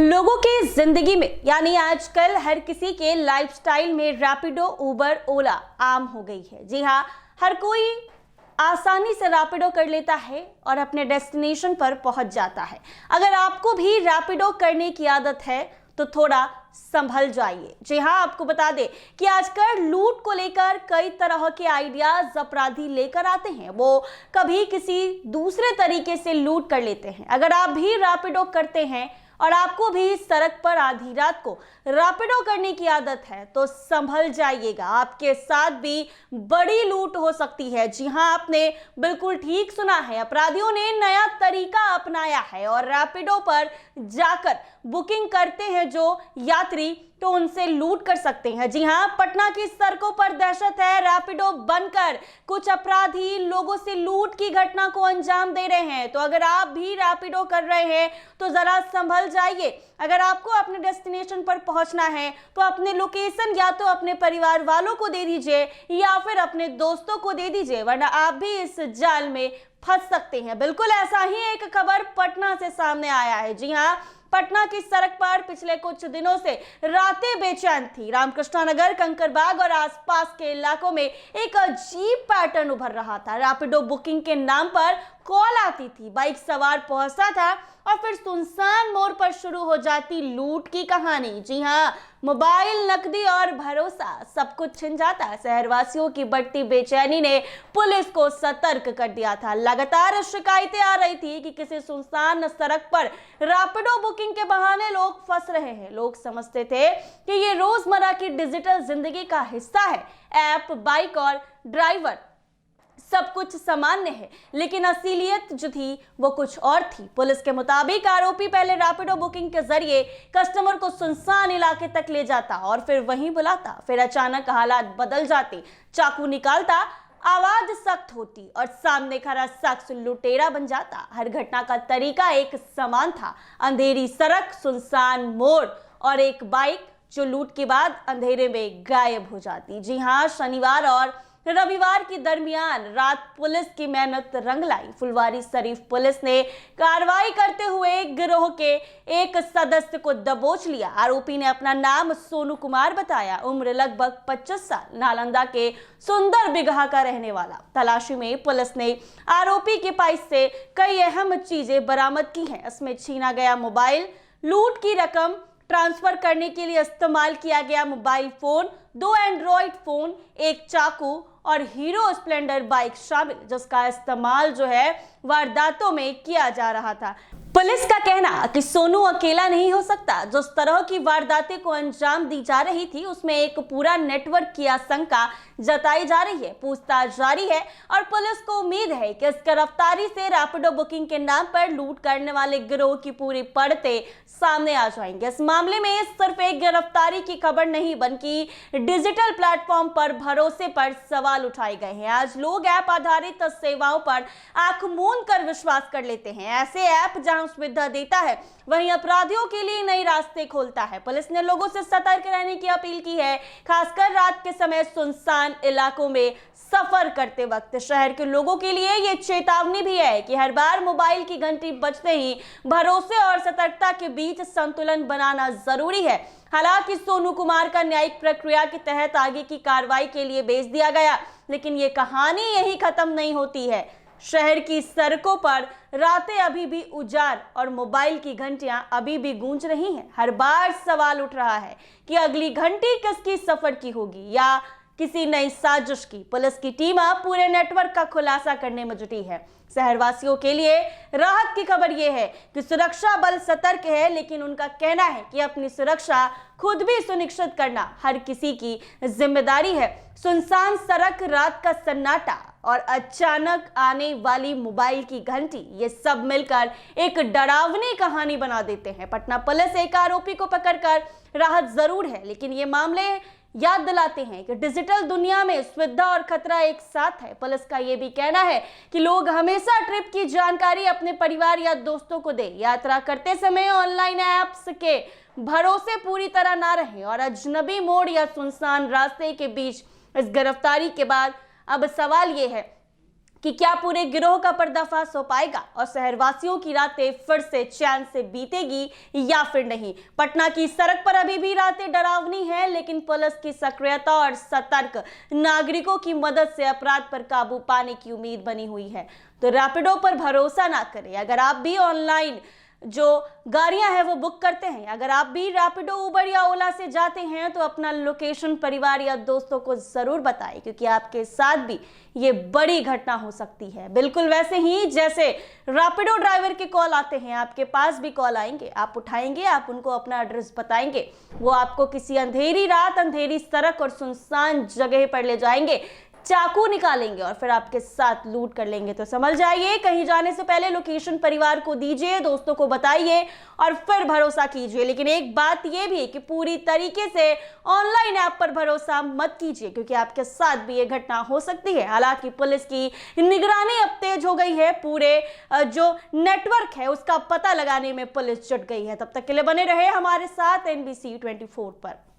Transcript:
लोगों की जिंदगी में यानी आजकल हर किसी के लाइफस्टाइल में रैपिडो, उबर, ओला आम हो गई है। जी हाँ, हर कोई आसानी से रैपिडो कर लेता है और अपने डेस्टिनेशन पर पहुंच जाता है। अगर आपको भी रैपिडो करने की आदत है तो थोड़ा संभल जाइए। जी हाँ, आपको बता दें कि आजकल लूट को लेकर कई तरह के आइडियाज अपराधी लेकर आते हैं। वो कभी किसी दूसरे तरीके से लूट कर लेते हैं। अगर आप भी रैपिडो करते हैं और आपको भी सड़क पर आधी रात को रैपिडो करने की आदत है तो संभल जाइएगा, आपके साथ भी बड़ी लूट हो सकती है। जी हां, आपने बिल्कुल ठीक सुना है, अपराधियों ने नया तरीका अपनाया है और रैपिडो पर जाकर बुकिंग करते हैं जो यात्री तो उनसे लूट कर सकते हैं। जी हां, पटना की सड़कों पर दहशत है। रैपिडो बनकर कुछ अपराधी लोगों से लूट की घटना को अंजाम दे रहे हैं। तो अगर आप भी रैपिडो कर रहे हैं तो जरा संभल जाइए। अगर आपको अपने डेस्टिनेशन पर पहुंचना है तो अपने लोकेशन या तो अपने परिवार वालों को दे दीजिए या फिर अपने दोस्तों को दे दीजिए, वरना आप भी इस जाल में फंस सकते हैं। बिल्कुल ऐसा ही एक खबर पटना से सामने आया है। जी हां, पटना की सड़क पर पिछले कुछ दिनों से रातें बेचैन थी। रामकृष्ण नगर, कंकड़बाग और आसपास के इलाकों में एक अजीब पैटर्न उभर रहा था। रैपिडो बुकिंग के नाम पर कॉल आती थी, बाइक सवार पहुंचता था और फिर सुनसान मोड़ पर शुरू हो जाती लूट की कहानी। जी हाँ, मोबाइल, नकदी और भरोसा सब कुछ छिन जाता है। शहरवासियों की बढ़ती बेचैनी ने पुलिस को सतर्क कर दिया था। लगातार शिकायतें आ रही थी कि किसी सुनसान सड़क पर रैपिडो बुकिंग के बहाने लोग फंस रहे हैं। लोग समझते थे कि ये रोजमर्रा की डिजिटल जिंदगी का हिस्सा है। ऐप, बाइक और ड्राइवर सब कुछ सामान्य है, लेकिन असलियत जो थी वो कुछ और थी। पुलिस के मुताबिक आरोपी पहले रैपिडो बुकिंग के जरिए कस्टमर को सुनसान इलाके तक ले जाता और फिर वहीं बुलाता। फिर अचानक हालात बदल जाते, चाकू निकालता, आवाज सख्त होती और सामने खड़ा शख्स लुटेरा बन जाता। हर घटना का तरीका एक समान था, अंधेरी सड़क, सुनसान मोड़ और एक बाइक जो लूट के बाद अंधेरे में गायब हो जाती। जी हाँ, शनिवार और रविवार के दरमियान रात पुलिस की मेहनत रंग लाई। फुलवारी शरीफ पुलिस ने कार्रवाई करते हुए गिरोह के एक सदस्य को दबोच लिया। आरोपी ने अपना नाम सोनू कुमार बताया, उम्र लगभग 25 साल, नालंदा के सुंदर बिगहा का रहने वाला। तलाशी में पुलिस ने आरोपी के पास से कई अहम चीजें बरामद की हैं। इसमें छीना गया मोबाइल, लूट की रकम ट्रांसफर करने के लिए इस्तेमाल किया गया मोबाइल फोन, 2 एंड्रॉइड फोन, एक चाकू और हीरो स्प्लेंडर बाइक शामिल, जिसका इस्तेमाल जो है वारदातों में किया जा रहा था। पुलिस का कहना कि सोनू अकेला नहीं हो सकता। जिस तरह की वारदातें को अंजाम दी जा रही थी उसमें एक पूरा नेटवर्क की आशंका जताई जा रही है। पूछताछ जारी है और पुलिस को उम्मीद है कि इस गिरफ्तारी से रैपिडो बुकिंग के नाम पर लूट करने वाले गिरोह की पूरी परतें सामने आ जाएंगे। इस मामले में सिर्फ एक गिरफ्तारी की खबर नहीं बल्कि डिजिटल प्लेटफॉर्म पर भरोसे पर सवाल उठाए गए हैं। आज लोग ऐप आधारित सेवाओं पर आंख मूंद कर विश्वास कर लेते हैं। ऐसे ऐप जहां सुविधा देता है वहीं अपराधियों के लिए नए रास्ते खोलता है। पुलिस ने लोगों से सतर्क रहने की अपील की है, खासकर रात के समय सुनसान इलाकों में सफर करते वक्त। शहर के लोगों के लिए ये चेतावनी भी है कि हर बार मोबाइल की घंटी बजते ही भरोसे और सतर्कता के बीच संतुलन बनाना जरूरी है। हालांकि सोनू कुमार का न्यायिक प्रक्रिया के तहत आगे की कार्रवाई के लिए भेज दिया गया, लेकिन ये कहानी यही खत्म नहीं होती है। शहर की सड़कों पर रातें अभी भी उजाड़ और मोबाइल की घंटियां अभी भी गूंज रही हैं। हर बार सवाल उठ रहा है कि अगली घंटी किसकी सफर की होगी या किसी नई साजिश की। पुलिस की टीम अब पूरे नेटवर्क का खुलासा करने में जुटी है। शहरवासियों के लिए राहत की खबर यह है कि सुरक्षा बल सतर्क है, लेकिन उनका कहना है कि अपनी सुरक्षा खुद भी सुनिश्चित करना हर किसी की जिम्मेदारी है। सुनसान सड़क, रात का सन्नाटा और अचानक आने वाली मोबाइल की घंटी, ये सब मिलकर एक डरावनी कहानी बना देते हैं। पटना पुलिस एक आरोपी को पकड़कर राहत जरूर है, लेकिन ये मामले याद दिलाते हैं कि डिजिटल दुनिया में सुविधा और खतरा एक साथ है। पुलिस का यह भी कहना है कि लोग हमेशा ट्रिप की जानकारी अपने परिवार या दोस्तों को दें। यात्रा करते समय ऑनलाइन ऐप्स के भरोसे पूरी तरह ना रहें और अजनबी मोड़ या सुनसान रास्ते के बीच। इस गिरफ्तारी के बाद अब सवाल यह है कि क्या पूरे गिरोह का पर्दाफाश हो पाएगा और शहरवासियों की रातें फिर से चैन से बीतेगी या फिर नहीं। पटना की सड़क पर अभी भी रातें डरावनी हैं, लेकिन पुलिस की सक्रियता और सतर्क नागरिकों की मदद से अपराध पर काबू पाने की उम्मीद बनी हुई है। तो रैपिडो पर भरोसा ना करें। अगर आप भी ऑनलाइन जो गाड़ियां हैं वो बुक करते हैं, अगर आप भी रैपिडो, उबर या ओला से जाते हैं, तो अपना लोकेशन परिवार या दोस्तों को जरूर बताएं, क्योंकि आपके साथ भी ये बड़ी घटना हो सकती है। बिल्कुल वैसे ही जैसे रैपिडो ड्राइवर के कॉल आते हैं, आपके पास भी कॉल आएंगे, आप उठाएंगे, आप उनको अपना एड्रेस बताएंगे, वो आपको किसी अंधेरी रात, अंधेरी सड़क और सुनसान जगह पर ले जाएंगे, चाकू निकालेंगे और फिर आपके साथ लूट कर लेंगे। तो समझ जाइए, कहीं जाने से पहले लोकेशन परिवार को दीजिए, दोस्तों को बताइए और फिर भरोसा कीजिए। लेकिन एक बात यह भी है कि पूरी तरीके से ऑनलाइन ऐप पर भरोसा मत कीजिए, क्योंकि आपके साथ भी ये घटना हो सकती है। हालांकि पुलिस की निगरानी अब तेज हो गई है, पूरे जो नेटवर्क है उसका पता लगाने में पुलिस जुट गई है। तब तक के लिए बने रहे हमारे साथ NBC 24 पर।